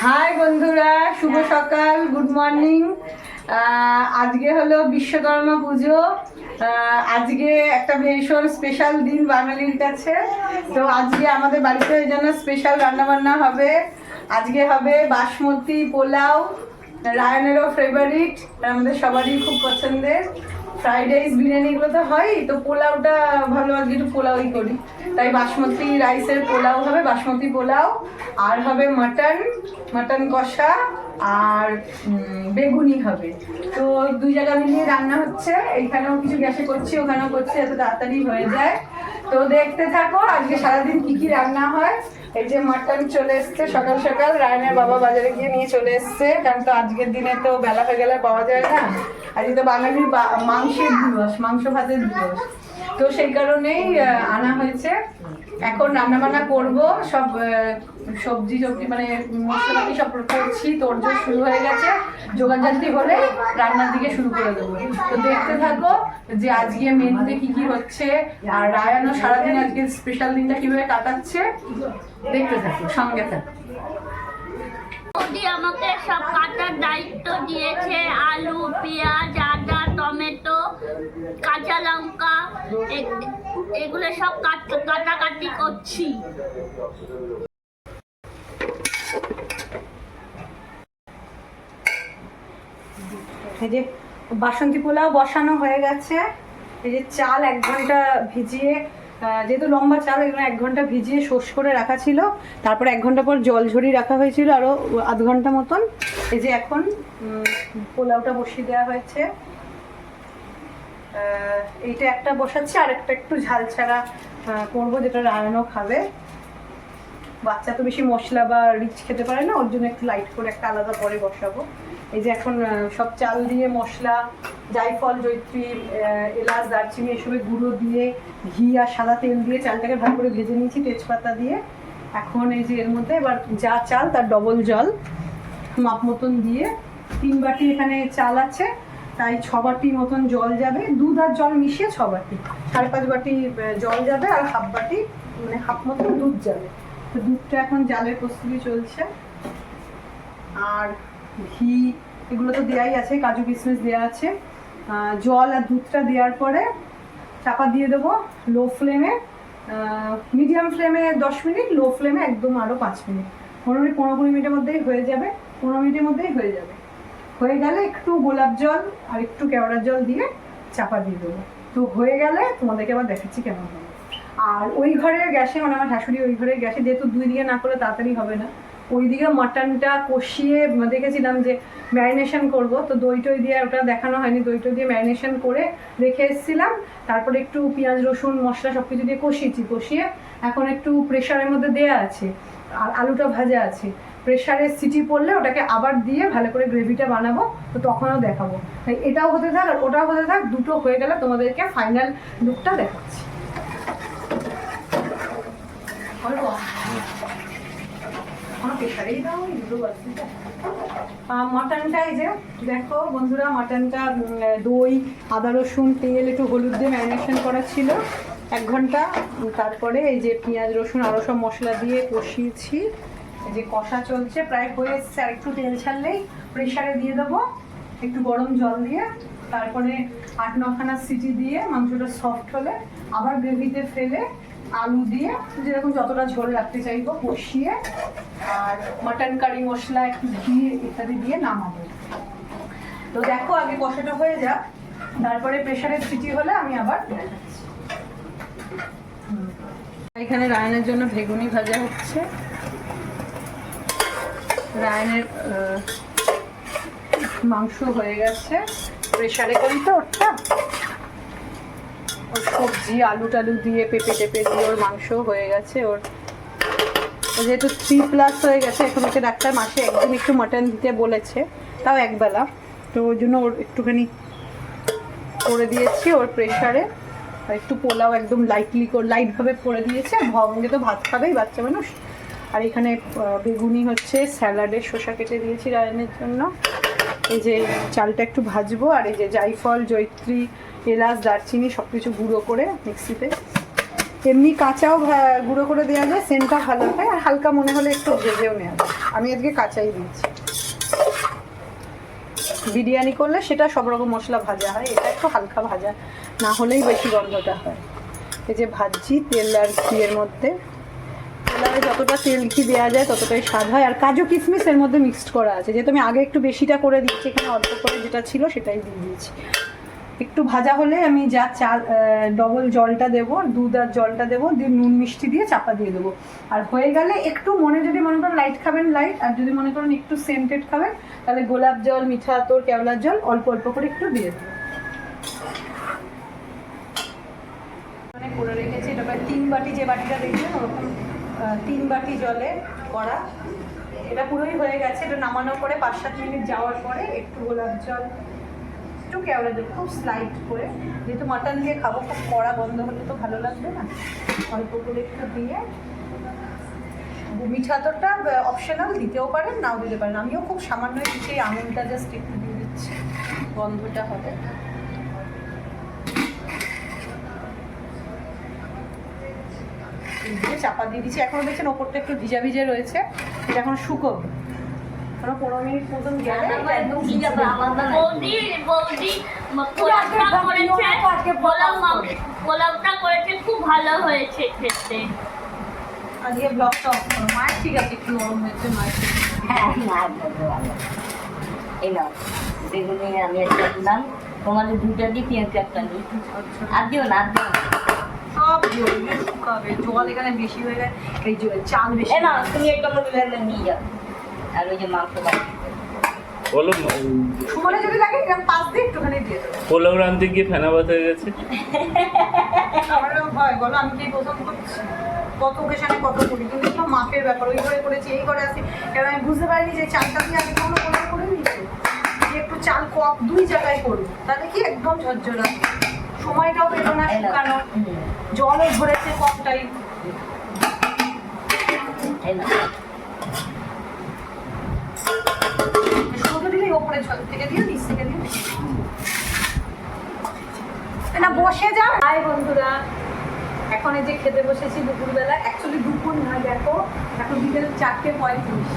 High বন্ধুরা, শুভ সকাল, good morning. আজকে হলো বিশ্বকর্মা পুজো। আজকে একটা ভীষণ স্পেশাল দিন বাঙালির কাছে। তো আজকে আমাদের বাড়িতে এই জন্য স্পেশাল রান্নাবান্না হবে। আজকে হবে বাসমতি পোলাও, রায়নেরও ফেভারিট, আমাদের সবারই খুব পছন্দের। ফ্রাইড রাইস বিরিয়ানিগুলো তো হয়, তো পোলাওটা ভালো, আজকে একটু পোলাওই করি। তাই বাসমতি রাইসের পোলাও হবে, বাসমতি পোলাও। আর হবে মাটন কষা আর বেগুনি হবে। তো দুই জায়গা মিলিয়ে রান্না হচ্ছে, এইখানেও কিছু গ্যাসে করছি, ওখানেও করছি, এত তাড়াতাড়ি হয়ে যায়। তো দেখতে থাকো আজকে সারাদিন কি কি রান্না হয়। এই যে মাটন চলে এসছে সকাল সকাল, রায়নের বাবা বাজারে গিয়ে নিয়ে চলে এসছে, কারণ তো আজকের দিনে তো বেলা হয়ে গেলে পাওয়া যায় না। আজকে তো বাঙালির মাংসের দিবস, মাংস ভাতের দিবস, তো সেই কারণেই আনা হয়েছে। এখন রান্না বান্না করবো, সব সবজি মানে মশলাপাতি সব করছি, তোড়জোড় শুরু হয়ে গেছে। যোগাযান্তি হলে রান্নার দিকে শুরু করে দেবো। তো দেখতে থাকো যে আজকে মেনুতে কি কি হচ্ছে, আর রায়ানও সারাদিন আজকে স্পেশাল দিনটা কিভাবে কাটাচ্ছে, দেখতে থাকো, সঙ্গে থাকো। আমাকে সব কাটার দায়িত্ব দিয়েছে, আলু, পেঁয়াজ, আদা, টমেটো, কাঁচা লঙ্কা, এগুলো সব কাটাকাটি করছি। এই যে বাসন্তী পোলাও বসানো হয়ে গেছে। এই যে চাল 1 ঘন্টা ভিজিয়ে, যেহেতু লম্বা চাল, এগুলো 1 ঘন্টা ভিজিয়ে শোষ করে রাখা ছিল। তারপরে 1 ঘন্টা পর জল ঝরিয়ে রাখা হয়েছিল আরও আধ ঘন্টা মতন। এই যে এখন পোলাওটা বসিয়ে দেওয়া হয়েছে। এইটা একটা বসাচ্ছি, আর একটা একটু ঝাল ছাড়া করবো, যেটা রায়নও খাবে। বাচ্চা তো বেশি মশলা বা রিচ খেতে পারে না, ওর জন্য একটু লাইট করে একটা আলাদা পরে বসাবো। এই যে এখন সব চাল দিয়ে মশলা, জায়ফল, জয়িত্রী, এলাচ, দারচিনি এসবের গুঁড়ো দিয়ে, ঘি আর সাদা তেল দিয়ে চালটাকে ভালো করে ভেজে নিয়েছি তেজপাতা দিয়ে। এখন এই যে এর মধ্যে এবার যা চাল তার ডবল জল মাপ মতন দিয়ে, 3 বাটি এখানে চাল আছে, তাই 6 বাটি মতন জল যাবে। দুধ আর জল মিশিয়ে 6 বাটি, 5.5 বাটি জল যাবে, আর হাফ বাটি মানে হাফ মতন দুধ যাবে। তো দুধটা এখন জালের প্রস্তুতি চলছে। আর ঘি এগুলো তো দেওয়াই আছে, কাজু কিশমিশ দেওয়া আছে। জল আর দুধটা দেওয়ার পরে চাপা দিয়ে দেবো লো ফ্লেমে, মিডিয়াম ফ্লেমে 10 মিনিট, লো ফ্লেমে একদম আরও 5 মিনিট। মোটামুটি 15-20 মিনিটের মধ্যেই হয়ে যাবে, 15 মিনিটের মধ্যেই হয়ে যাবে। হয়ে গেলে একটু গোলাপ জল আর একটু কেওড়ার জল দিয়ে চাপা দিয়ে দেবো। তো হয়ে গেলে তোমাদেরকে আবার দেখাচ্ছি কেমন হবে। আর ওই ঘরের গ্যাসে, মানে আমার শাশুড়ি ওই ঘরের গ্যাসে, যেহেতু 2 দিকে না করলে তাড়াতাড়ি হবে না, ওইদিকে মাটনটা কষিয়ে দেখেছিলাম যে ম্যারিনেশন করব, তো দই টই দিয়ে, ওটা দেখানো হয়নি, দই টই দিয়ে ম্যারিনেশন করে রেখে এসেছিলাম। তারপরে একটু পেঁয়াজ রসুন মশলা সব কিছু দিয়ে কষিয়ে এখন একটু প্রেশারের মধ্যে দেওয়া আছে, আর আলুটা ভাজা আছে। প্রেশারে সিটি পড়লে ওটাকে আবার দিয়ে ভালো করে গ্রেভিটা বানাবো, তো তখনও দেখাবো। তাই এটাও হতে থাক আর ওটাও হতে থাক, দুটো হয়ে গেলে তোমাদেরকে ফাইনাল লুকটা দেখাচ্ছি। মাটনটা এই যে দেখো বন্ধুরা, মাটনটা দই, আদা রসুন, তেল, একটু হলুদ দিয়ে ম্যারিনেশন করা ছিল 1 ঘন্টা। তারপরে এই যে পেঁয়াজ রসুন আরও সব মশলা দিয়ে কষিয়েছি। এই যে কষা চলছে, প্রায় হয়ে এসছে, আর একটু তেল ছাড়লেই প্রেশারে দিয়ে দেবো একটু গরম জল দিয়ে। তারপরে 8-9খানা সিটি দিয়ে মাংসটা সফট হলে আবার গ্রেভিতে ফেলে আলু দিয়ে, যেরকম যতটা ঝোল রাখতে চাইবো, কষিয়ে আর মাটন কারি মশলা, একটু ঘি ইত্যাদি দিয়ে নামাবো। তো দেখো আগে কষাটা হয়ে যাক, তারপরে প্রেশারের সিটি হলে আমি আবার দেখাচ্ছি। এখানে রায়নের জন্য বেগুনি ভাজা হচ্ছে। রায়নের মাংস হয়ে গেছে, প্রেশারে করি তো ওটা, ওর সবজি আলু টালু দিয়ে পেঁপে টেপে দিয়ে ওর মাংস হয়ে গেছে। ওর যেহেতু 3+ হয়ে গেছে, এখন ওকে ডাক্তার মাসে একদিন একটু মাটন দিতে বলেছে, তাও একবেলা, তো ওই জন্য ওর একটুখানি করে দিয়েছি ওর প্রেশারে। আর একটু পোলাও একদম লাইটভাবে করে দিয়েছে, ভঙ্গে তো ভাত খাবেই বাচ্চা মানুষ। আর এখানে বেগুনি হচ্ছে, স্যালাডে শসা কেটে দিয়েছি রায়নের জন্য। এই যে চালটা একটু ভাজবো, আর এই যে জায়ফল, জয়িত্রী, এলাচ, দারচিনি সব কিছু গুঁড়ো করে মিক্সিতে, এমনি কাঁচাও গুঁড়ো করে দেওয়া যায়, সেন্টটা ভালো হয়, আর হালকা মনে হলে একটু ভেজেও নেওয়া যায়। আমি আজকে কাঁচাই দিয়েছি। বিরিয়ানি করলে সেটা সব রকম মশলা ভাজা হয়, এটা একটু হালকা ভাজা না হলেই বেশি গন্ধটা হয়। এই যে ভাজছি তেল আর ঘিয়ের মধ্যে, পোলাওয়ে যতটা তেল ঘি দেওয়া যায় ততটাই স্বাদ হয়। আর কাজু কিশমিশ এর মধ্যে মিক্সড করা আছে, যেহেতু আমি আগে একটু বেশিটা করে দিচ্ছি, এখানে অল্প করে যেটা ছিল সেটাই দিয়ে দিয়েছি। একটু ভাজা হলে আমি যা চাল ডবল জলটা দেবো, দুধ আর জলটা দেবো, দিয়ে নুন মিষ্টি দিয়ে চাপা দিয়ে দেবো। আর হয়ে গেলে একটু যদি মনে করেন লাইট খাবেন লাইট, আর যদি মনে করেন একটু সেন্টেড খাবেন তাহলে গোলাপ জল, মিঠা আতর, কেওড়ার জল অল্প অল্প করে একটু দিয়ে দেবো। মানে করে রেখেছি এটা প্রায় 3 বাটি, যে বাটিটা দেখবেন ওরকম 3 বাটি জলে করা। এটা পুরোই হয়ে গেছে। এটা নামানোর পরে 5-7 মিনিট যাওয়ার পরে একটু গোলাপ জল, একটু কেওড়া জল, খুব স্লাইড করে, যেহেতু মাটন দিয়ে খাবো, খুব কড়া গন্ধ হলে তো ভালো লাগবে না, অল্প করে একটু দিয়ে। মিঠা আতরটা অপশনাল, দিতেও পারেন নাও দিতে পারেন, আমিও খুব সামান্যই দিচ্ছি, আমুলটা জাস্ট একটু দিয়ে দিচ্ছি, গন্ধটা হবে। দিয়ে চাপা দিয়ে দিচ্ছি। এখনো দেখছেন ওপরটা একটু ভিজা ভিজে রয়েছে, এটা এখন শুকোবে। 15 মিনিট মতন গেলে একদম বৌদি পোলাওটা করেছে, পোলাওটা করেছে, খুব ভালো হয়েছে খেতে। আজকে ব্লগটা অফ করো। মায়ের ঠিক আছে, একটু গরম হয়েছে মায়ের। হ্যাঁ এই নাও বেগুনি আমি একটা দিলাম, তোমাদের দুটা দিয়ে পেঁয়াজ একটা নিই। আর দিও না, আর দিও না, সব জল শুকাবে, জল এখানে বেশি হয়ে গেছে, এই চাল বেশি। না তুমি একটা মতো নিয়ে যাও। আর ওই যে মাংস বলো, সুমনে যদি লাগে এরকম পাশ দিয়ে একটুখানি দিয়ে দেবো। পোলাও রাঁধতে গিয়ে ফেনাবাদ হয়ে গেছে। আমারও ভয়, বলো আমি কি পছন্দ করছি, কত ওকেশনে কত করি, কিন্তু এগুলো মাপের ব্যাপার। ওই ঘরে করেছি, এই ঘরে আছি, এবার আমি বুঝতে পারিনি যে চালটা দিয়ে আগে কোনো করে নিয়েছি, যে একটু চাল কপ 2 জায়গায় করবো, তাহলে কি একদম ঝরঝরা, সময়টাও পেলো না শুকানো, জলও ধরেছে কপটাই। শুধু দিলেই ওপরে জল থেকে দিয়ে নিচ থেকে দিয়ে না বসে যাও। হাই বন্ধুরা, এখন এই যে খেতে বসেছি দুপুরবেলা। অ্যাকচুয়ালি দুপুর না, দেখো এখন বিকেল 4:35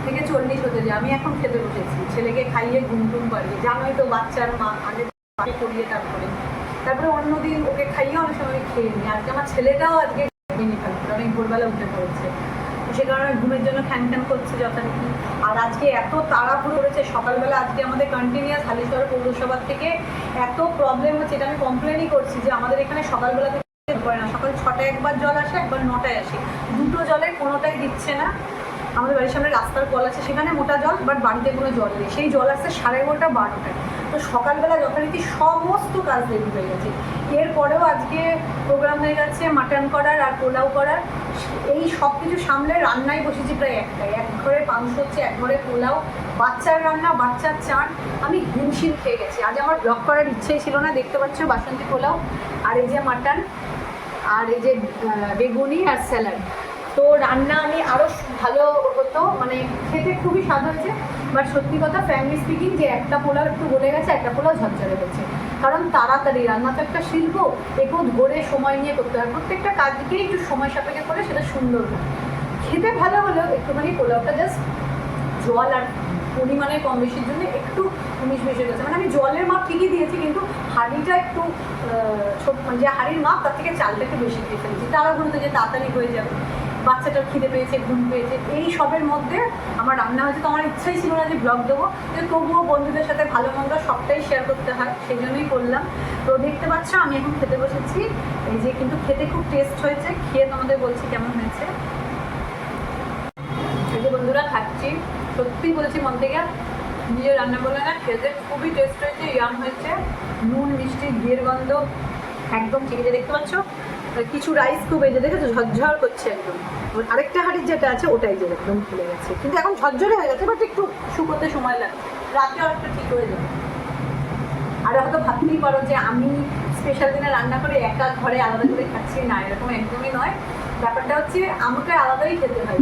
থেকে 40 হতে যায়। আমি এখন খেতে বসেছি, ছেলেকে খাইয়ে ঘুম টুম পারিয়ে, জানোই তো বাচ্চার মা, আগে করিয়ে তারপরে অন্যদিন ওকে খাইয়ে অনেক সময় খেয়ে নিই। আজকে আমার ছেলেটাও আজকে খেয়ে নিই, অনেক ভোরবেলা উঠে পড়েছে, সে কারণে ঘুমের জন্য খ্যান করছে যথারীতি। আর আজকে এত তাড়াহুড়ো করেছে সকালবেলা, আজকে আমাদের কন্টিনিউয়াস হালিশহর পৌরসভা থেকে এত প্রবলেম হচ্ছে, এটা আমি কমপ্লেনই করছি যে আমাদের এখানে সকালবেলা থেকে করে না, সকাল 6টায় একবার জল আসে, একবার 9টায় আসে, দুটো জলের কোনোটাই দিচ্ছে না। আমাদের বাড়ির সামনে রাস্তার কল আছে, সেখানে মোটা জল, বাট বাড়িতে কোনো জল নেই। সেই জল আসছে 11:30 12টায়। তো সকালবেলা যথারীতি সমস্ত কাজ রেডি হয়ে গেছে। এরপরেও আজকে প্রোগ্রাম হয়ে গেছে মাটন করার আর পোলাও করার। এই সব কিছু সামলে রান্নায় বসেছি প্রায় একটাই, এক ঘরে মাংস হচ্ছে, এক ঘরে পোলাও, বাচ্চার রান্না, বাচ্চার চান। আমি হিমশিম খেয়ে গেছি। আজ আমার ব্লগ করার ইচ্ছেই ছিল না, দেখতে পাচ্ছ বাসন্তী পোলাও, আর এই যে মাটন, আর এই যে বেগুনি আর স্যালাড। তো রান্না আমি আরও ভালো হতো, মানে খেতে খুবই স্বাদ হয়েছে। বাট সত্যি কথা, ফ্যামিলি স্পিকিং, যে একটা পোলাও একটু গলে গেছে, একটা পোলাও ঝরঝরে হয়েছে, কারণ তাড়াতাড়ি রান্না তো একটা শিল্প, একটু ধরে সময় নিয়ে করতে হয়। প্রত্যেকটা কাজকেই একটু সময় সাপেক্ষে করে সেটা সুন্দর হয়। খেতে ভালো হলেও একটুখানি পোলাওটা জাস্ট জল আর পরিমাণের কম বেশির জন্য একটু উনিশ মিশে গেছে। মানে আমি জলের মাপ ঠিকই দিয়েছি, কিন্তু হাঁড়িটা একটু ছোট, মানে যে হাঁড়ির মাপ তার থেকে চালটা একটু বেশি দিয়ে ফেলেছি, তাড়াহুড়োতে যে তাড়াতাড়ি হয়ে যাবে। বাচ্চাটার খিদে পেয়েছে, ঘুম পেয়েছে, এই সবের মধ্যে আমার রান্না হয়েছে। তো আমার ইচ্ছাই ছিল না যে ব্লগ দেবো, কিন্তু তবুও বন্ধুদের সাথে ভালো মন্দ সবটাই শেয়ার করতে হয়, সেই জন্যই করলাম। তো দেখতে পাচ্ছ আমি এখন খেতে বসেছি, এই যে, কিন্তু খেতে খুব টেস্ট হয়েছে, খেয়ে তোমাদের বলছি কেমন হয়েছে। এই যে বন্ধুরা খাচ্ছি, সত্যি বলছি মন থেকে, নিজের রান্না বলে না, খেতে খুবই টেস্ট হয়েছে, ইয়াম হয়েছে, নুন মিষ্টি ঘিয়ের গন্ধ একদম ঠিক আছে। দেখতে পাচ্ছ কিছু রাইস খুব এই যে দেখেছো ঝরঝর করছে একদম। আরেকটা হাঁড়ির যেটা আছে ওটাই যে একদম খুলে গেছে, কিন্তু এখন ঝরঝরে হয়ে গেছে, বাট একটু শুকোতে সময় লাগে, রাতে অনেকটা ঠিক হয়ে যাবে। আর হয়তো ভাবতেই পারো যে আমি স্পেশাল দিনে রান্না করে একা ঘরে আলাদা করে খাচ্ছি, না, এরকম একদমই নয়। ব্যাপারটা হচ্ছে আমাকে আলাদাই খেতে হয়,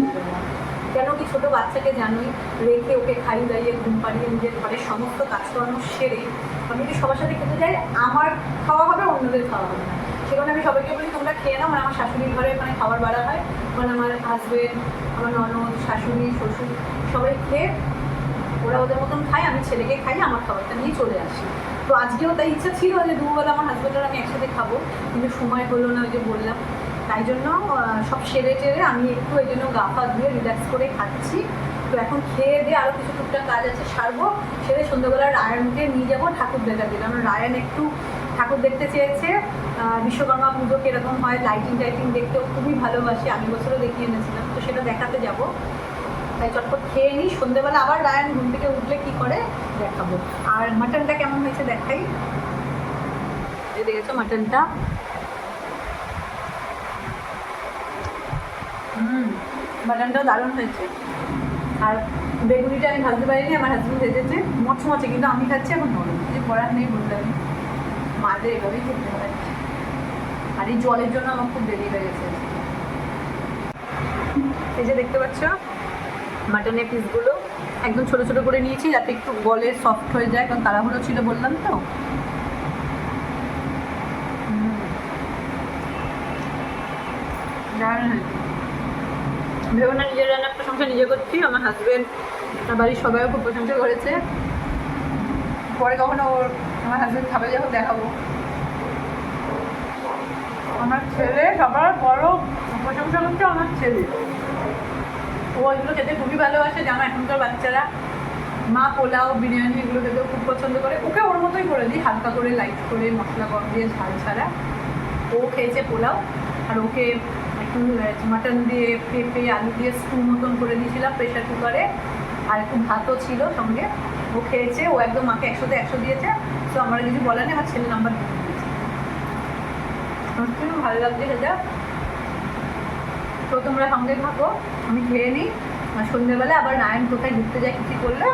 কেন কি ছোটো বাচ্চাকে জানোই, রেখে ওকে খাইয়ে দাইয়ে ঘুম পাড়িয়ে নিজের ঘরের সমস্ত কাজকর্ম সেরে আমি যদি সবার সাথে খেতে যাই, আমার খাওয়া হবে, অন্যদের খাওয়া হবে না। সেখানে আমি সবাইকে বলি তোমরা খেয়ে নাও, মানে আমার শাশুড়ির ঘরে মানে খাবার বাড়া হয়, মানে আমার হাজবেন্ড, আমার ননদ, শাশুড়ি, শ্বশুর সবাই খেয়ে ওরা ওদের মতন খায়, আমি ছেলেকে খাই, আমার খাবারটা নিয়ে চলে আসি। তো আজকেও তাই ইচ্ছা ছিল যে দুবেলা আমার হাজবেন্ড আর আমি একসাথে খাবো, কিন্তু সময় হলো না, ওই যে বললাম। তাই জন্য সব সেরে টেরে আমি একটু ওই জন্য গা পা ধুয়ে রিল্যাক্স করে খাচ্ছি। তো এখন খেয়ে দিয়ে আরও কিছু টুকটাক কাজ আছে সারবো, সেরে সন্ধ্যাবেলা রায়ানকে নিয়ে যাবো ঠাকুর দেখাতে, কারণ রায়ান একটু ঠাকুর দেখতে চেয়েছে। বিশ্বকর্মা পুজো কীরকম হয়, লাইটিং টাইটিং দেখতেও খুবই ভালোবাসে, আমি বছরও দেখিয়ে এনেছিলাম, তো সেটা দেখাতে যাব। তাই চটপট খেয়ে নিই, সন্ধ্যেবেলা আবার রায়ান ঘুম থেকে উঠলে কী করে দেখাবো। আর মাটনটা কেমন হয়েছে দেখাই। এই দেখেছো মাটনটা, মাটনটাও দারুণ হয়েছে। আর বেগুনিটা আমি ভাজতে পারিনি, আমার হাজবেন্ড ভেজেছে মচমচে, কিন্তু আমি খাচ্ছি এখন নরম, কিছু করার নেই, বললাম মাদের এভাবেই খেতে হয়। আর এই জলের জন্য আমার খুব দেরি হয়ে গেছে। এই যে দেখতে পাচ্ছ মাটনের পিসগুলো একদম ছোট ছোট করে নিয়েছি, যাতে একটু গলে সফট হয়ে যায়, কারণ তাড়াহুড়ো ছিল বললাম তো। ভেবো না নিজের রান্নার প্রশংসা নিজে করছি, আমার হাজবেন্ড আর বাড়ির সবাইও খুব প্রশংসা করেছে। পরে কখনো আমার হাজবেন্ড খাবে যখন দেখাবো। আমার ছেলে সবার বড় প্রশংসা করছে আমার ছেলে, ও এগুলো খেতে খুবই ভালোবাসে, জানো এখনকার বাচ্চারা মা পোলাও বিরিয়ানি এগুলো খেতেও খুব পছন্দ করে। ওকে ওর মতোই করে দিই, হালকা করে লাইট করে মশলা কম দিয়ে ঝাল ছাড়া। ও খেয়েছে পোলাও, আর ওকে একটু মাটন দিয়ে পেঁপে আলু দিয়ে স্টু মতন করে দিয়েছিলাম প্রেশার কুকারে, আর একটু ভাতও ছিল সঙ্গে। ও খেয়েছে, ও একদম মাকে 100-100 দিয়েছে। তো আমার কিছু বলার নেই, আমার ছেলে নাম্বার দিয়ে দিয়েছে। আমার খুব ভালো লাগছে সেটা। তো তোমরা সঙ্গে থাকো, আমি খেয়ে নিই। আর সন্ধ্যেবেলা আবার নারায়ণ কোথায় ঘুরতে যায় কিছু করলে